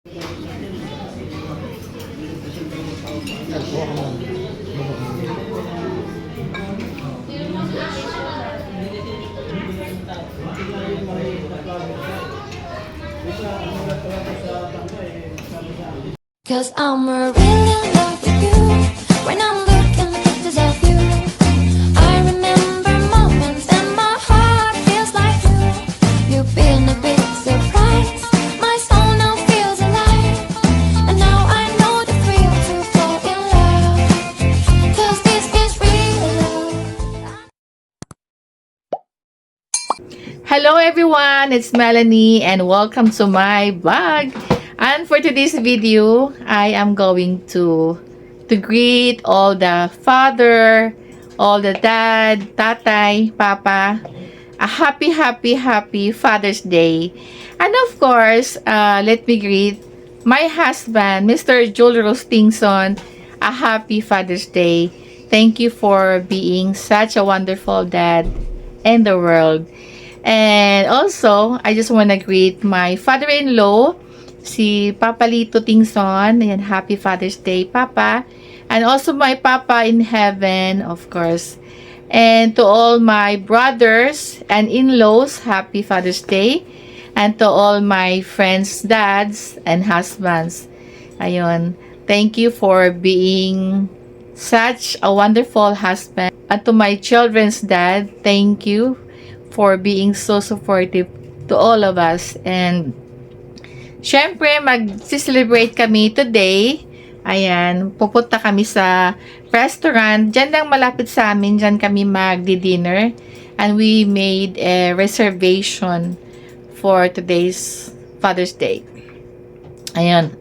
Cause I'm really in love with you. When I'm looking pictures of you, I remember moments and my heart feels like you. You've been a big surprise. My soul now feels alive. And now I know the thrill to fall in love. Cause this is real love. Hello everyone, it's Melanie and welcome to my vlog. And for today's video, I am going to greet all the father, all the dad, tatay, papa, a happy Father's Day. And of course, let me greet my husband, Mr. Joel Rostingson, a happy Father's Day. Thank you for being such a wonderful dad in the world. And also, I just want to greet my father-in-law, si Papa Lito Tingson. Ayan, happy Father's Day, Papa. And also my Papa in heaven, of course. And to all my brothers and in-laws, happy Father's Day. And to all my friends' dads and husbands. Ayun, thank you for being such a wonderful husband. And to my children's dad, thank you for being so supportive to all of us. And syempre, mag-celebrate kami today. Ayan, pupunta kami sa restaurant. Diyan lang malapit sa amin. Diyan kami magdi-dinner. And we made a reservation for today's Father's Day. Ayan.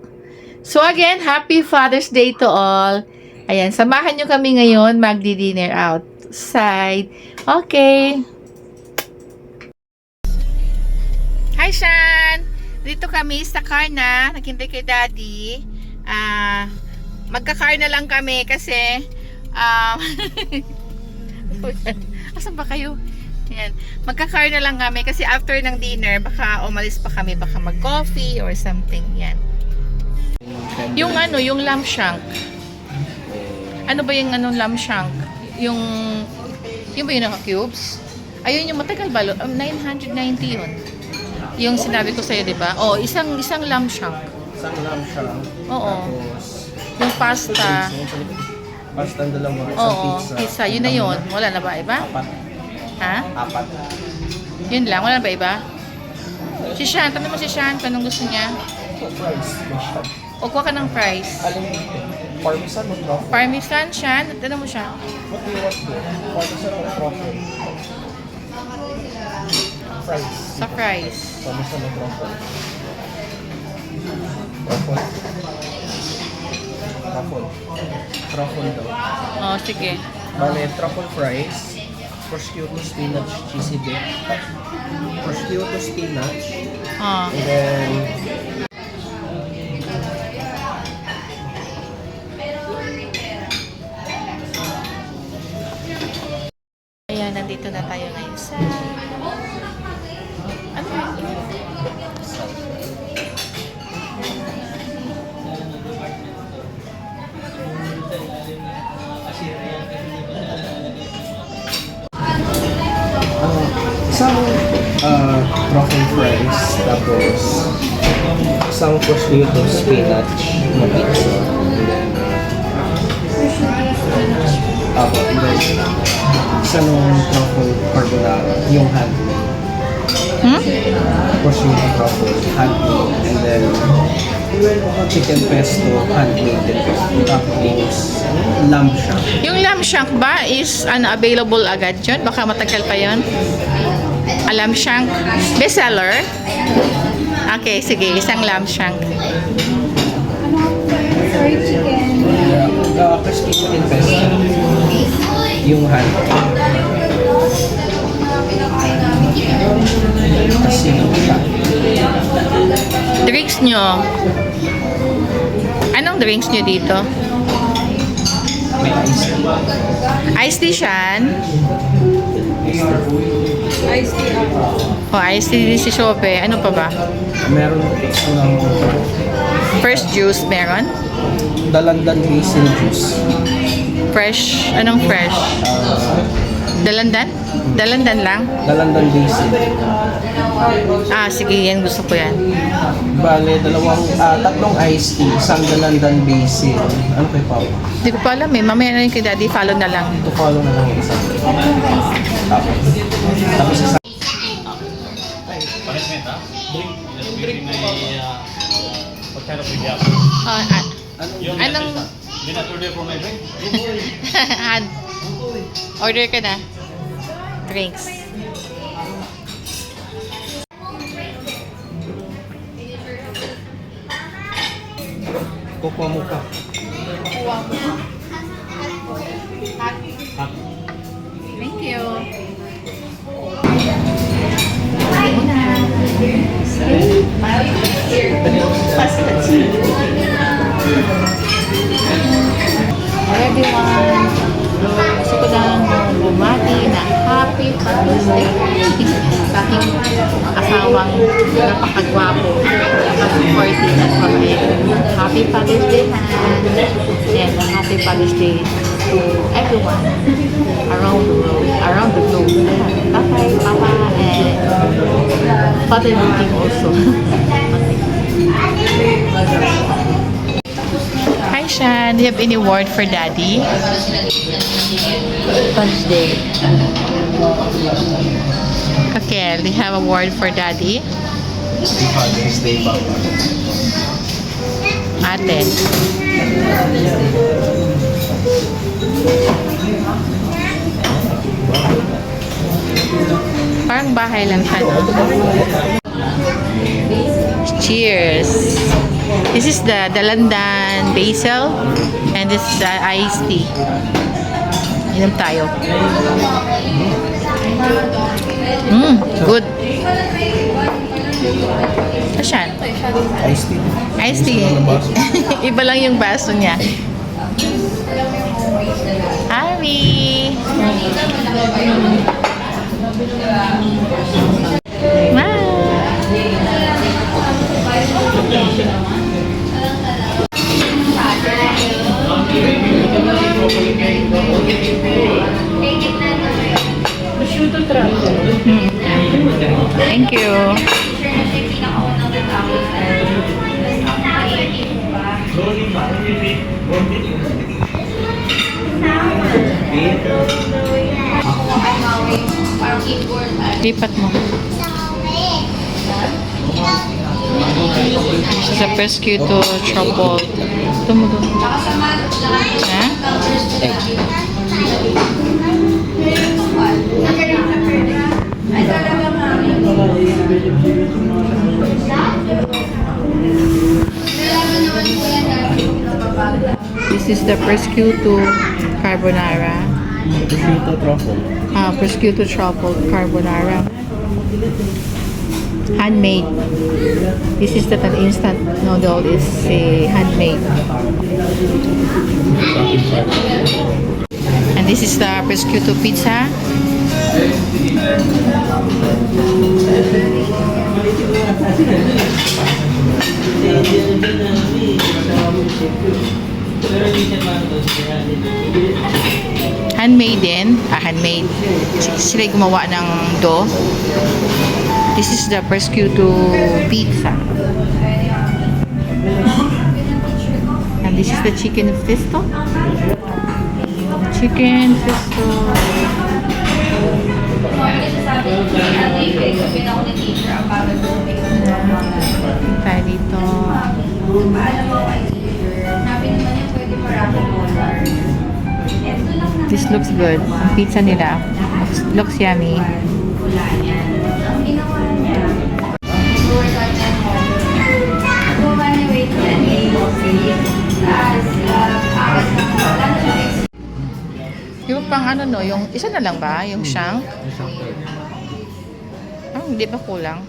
So again, happy Father's Day to all. Ayan, samahan nyo kami ngayon magdi-dinner outside. Okay. Hi, Shan! Dito kami sa car na. Naghintay kay Daddy. Magka-car na lang kami kasi asan ba kayo? Yan. Magka-car na lang kami kasi after ng dinner, baka umalis pa kami. Baka mag-coffee or something. Yan. Yung ano, yung lamb shank. Ano ba yung lamb shank? Yung ba yung naka-cubes? Ayun yung matagal ba? 990 yun. Yung sinabi ko sa'yo, di ba? Oh, isang lamb shank. Isang lamb shank. Oo. Yung pasta. Pasta ang dalawa. Isang Oo, pizza. pizza. Yun na yun. Wala na ba iba? Apat. Ha? Apat. Yun lang. Wala na ba iba? Si Shan. Tanong mo si Shan. Anong gusto niya? Fries. O, kuha ka ng fries. Alin dito? Parmesan o truffle? Parmesan, Shan. Tanong mo siya. What do you want to? Parmesan o truffle? Fries. Sa fries. Parmesan o truffle? Truffle. Truffle. Truffle daw. Oh, sige. Bale, truffle fries. Prosciutto, spinach, cheesy dip. Prosciutto, spinach. Oh. And then Ayan, nandito na tayo ngayon sa... Ano yun? isang truffle fries, tapos isang prosciutto spinach na pizza, and then isang truffle carbonara, yung handmade. Prosciutto truffle, handmade, and then chicken pesto, handmade din. Tapos lamb shank. Yung lamb shank ba is available agad yun? Baka matagal pa yun? A lamb shank? Bestseller? Okay, sige. Isang lamb shank. Fried chicken. Crispy chicken pesto, yung handmade. Kasi yung shank. Drinks nyo. Anong drinks nyo dito? May ice tea. Iced tea, Shan? Iced tea ako. O, iced tea din si Sobe. Ano pa ba? Meron ng Fresh juice meron? Dalandan basil juice. Fresh? Anong fresh? Dalandan? Dalandan lang? Dalandan basil. Ah, sige, yan. Gusto ko yan. Bale, tatlong iced tea, isang dalandan basil. Ano kay Papa? Hindi ko pa alam eh. Mamaya na yun kay Daddy. Follow na lang. Ito follow na lang yung isa. Tapos isa. Anong... Han, order ka na. Drinks. Kukuha mo pa. Thank you. Hi everyone! Gusto ko lang bumati na Happy Father's Day sa aking asawang napakagwapo, napaka-supportive at mabait. Happy Father's Day, Han! And Happy Father's Day to everyone around the world, around the globe. Tatay, Papa, and Father Meeting also. Hi Shan, do you have any word for Daddy? Father's Day. Okay, do you have a word for Daddy? Happy Father's Day, Papa. Ate. Parang bahay lang siya, no? Cheers! This is the Dalandan Basil and this is the iced tea. Inom tayo. Good. Asyan? Iced tea. Iced tea. Iba lang yung baso niya. Ari! Thank you. Lipat mo. Sa Pesquito Trouble. Ito mo doon. Ha? This is the Prosciutto Carbonara. Prosciutto truffle. Prosciutto Truffle Carbonara. Handmade. This is not an instant noodle. It's handmade. And this is the Prosciutto Pizza. Handmade din. Handmade. Sila yung gumawa ng dough. This is the Prosciutto Pizza. And this is the chicken fisto. Chicken fisto. Tayo dito. This looks good. Ang pizza nila looks yummy. Yung pang ano no, yung isa na lang ba? Yung shank? Hindi ba kulang?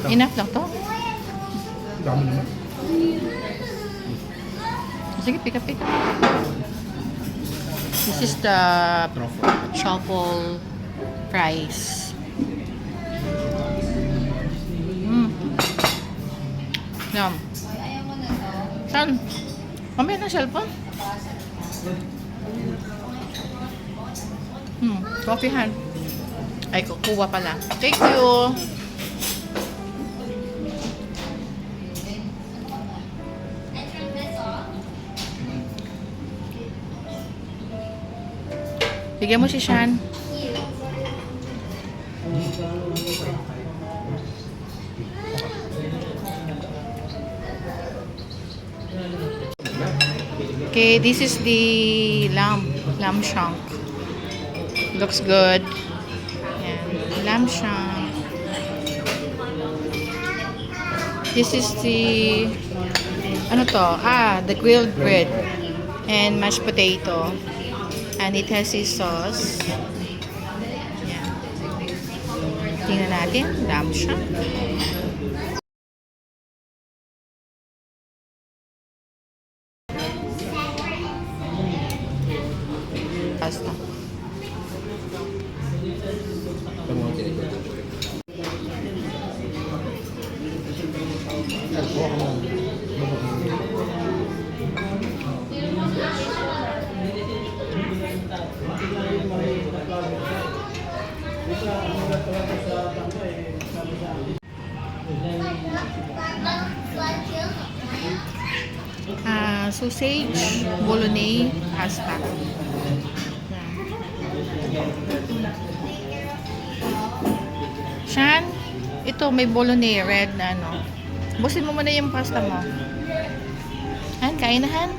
Enough lang to? Sige, pick up. This is the truffle fries. Yum. Saan? Mamaya na cellphone? Coffeehan. Ay, kukuha pala. Thank you. Bigyan mo si Shan. Okay, this is the lamb shank. Looks good. Yan, lamb shank. This is the ano to? The grilled bread and mashed potato. And it has a sauce. Yan. Tingnan natin, lamb shank. Pasta. Sausage, bolognese, pasta. Shan, ito may bolognese red na ano. Busin mo muna yung pasta mo. Han, kain na Han.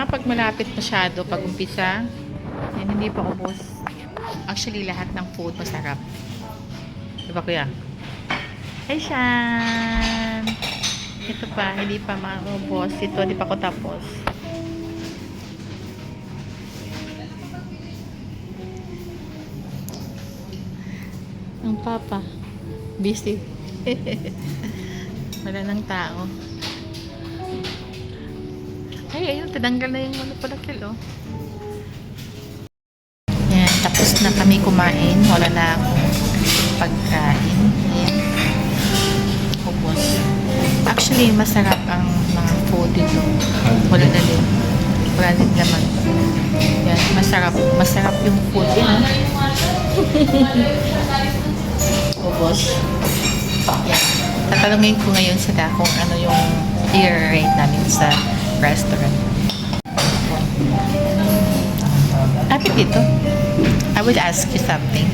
Pag malapit masyado, pag umpisa, yan, hindi pa ubos. Actually, lahat ng food masarap. Diba kuya? Hi, Shan! Ito pa, hindi pa maubos. Ito, hindi pa ako tapos. Ang papa, busy. Wala ng tao. Ay, ayun, tinanggal na yung ano pala kilo. Yan, tapos na kami kumain. Wala na akong pagkain. Ayan. Ubos. Actually, masarap ang mga food dito. Wala na din. Wala din naman. Yan, masarap. Masarap yung food. Yan. Ubos. Yan. Tatalungin ko ngayon sila kung ano yung i-rate namin sa restaurant. Appetito. I would ask you something.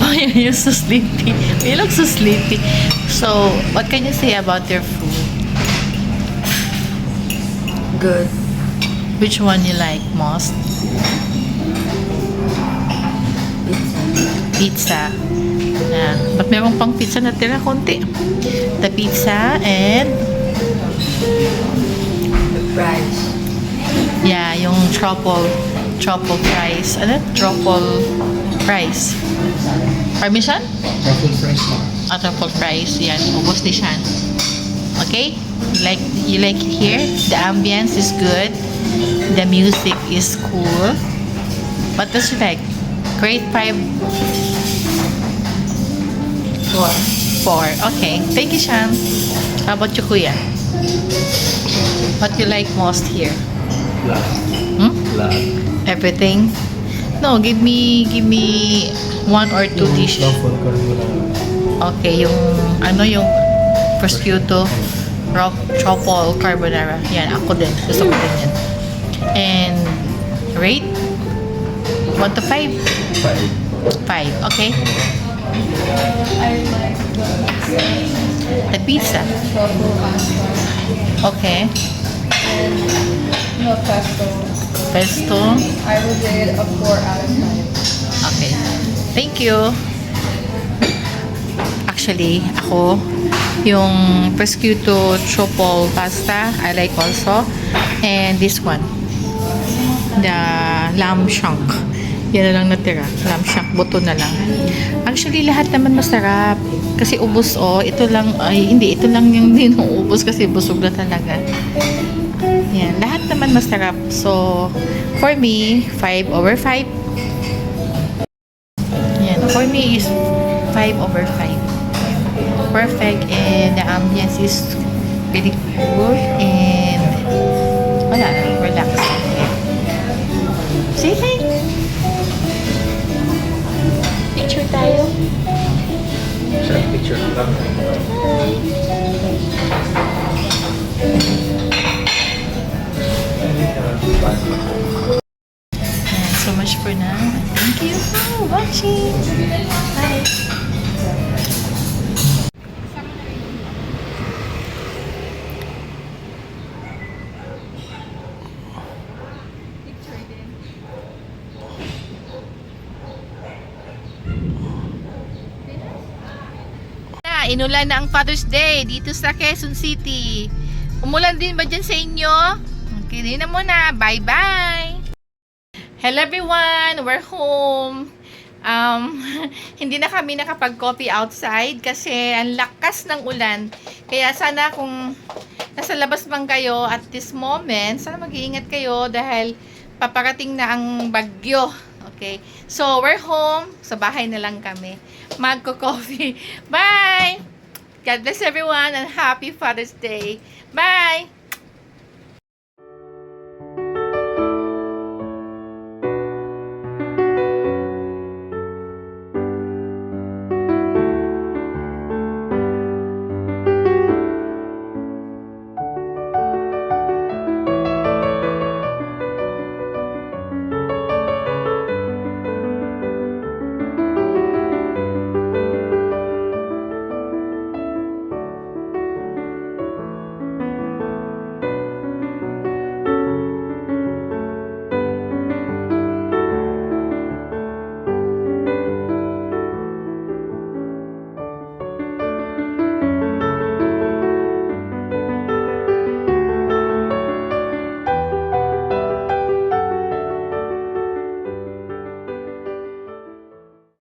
Oh, you're so sleepy. You look so sleepy. So, what can you say about your food? Good. Which one you like most? Pizza. Yeah. But meron pang pizza na tira konti. The pizza and The fries. yeah, yung truffle fries. Ano? Truffle fries. Parmesan? Truffle fries na. Truffle fries. Yan. Ubos ni Shan. Okay? You like it here? The ambience is good. The music is cool. What does you like? Grade 5? 4. Okay. Thank you, Shan. How about you, Kuya? What you like most here? Lahat. Hmm? Lahat. Everything? No, give me 1 or 2 dishes. Truffle carbonara. Okay, yung prosciutto, truffle carbonara. Yan, ako din. Gusto ko din yan. And rate? 1 to 5? 5. Okay. I like The pizza. truffle pasta Okay. and no pesto. Pesto. I would rate it a 4 out of 5. Okay. Thank you. Actually, ako, yung prosciutto truffle pasta, I like also. And this one, the lamb shank. Yan na lang natira. Lamb shank, buto na lang. Actually, lahat naman masarap. Kasi ubos, ito lang, ito lang yung dinuubos kasi busog na talaga. Yan, lahat naman masarap. So, for me, 5 over 5. Yan, for For me, is 5/5. Perfect, and the ambience is very good, and wala, relax. Say hi! Picture tayo. Sa picture. And so much for now. Thank you for watching. Bye. Inulan na ang Father's Day dito sa Quezon City. Umulan din ba dyan sa inyo? Okay, din na muna. Bye-bye! Hello everyone! We're home. Hindi na kami nakapag-coffee outside kasi ang lakas ng ulan. Kaya sana kung nasa labas man kayo at this moment, sana mag-iingat kayo dahil paparating na ang bagyo. Okay? So, we're home. Sa bahay na lang kami. Magko-coffee. Bye! God bless everyone and happy Father's Day. Bye!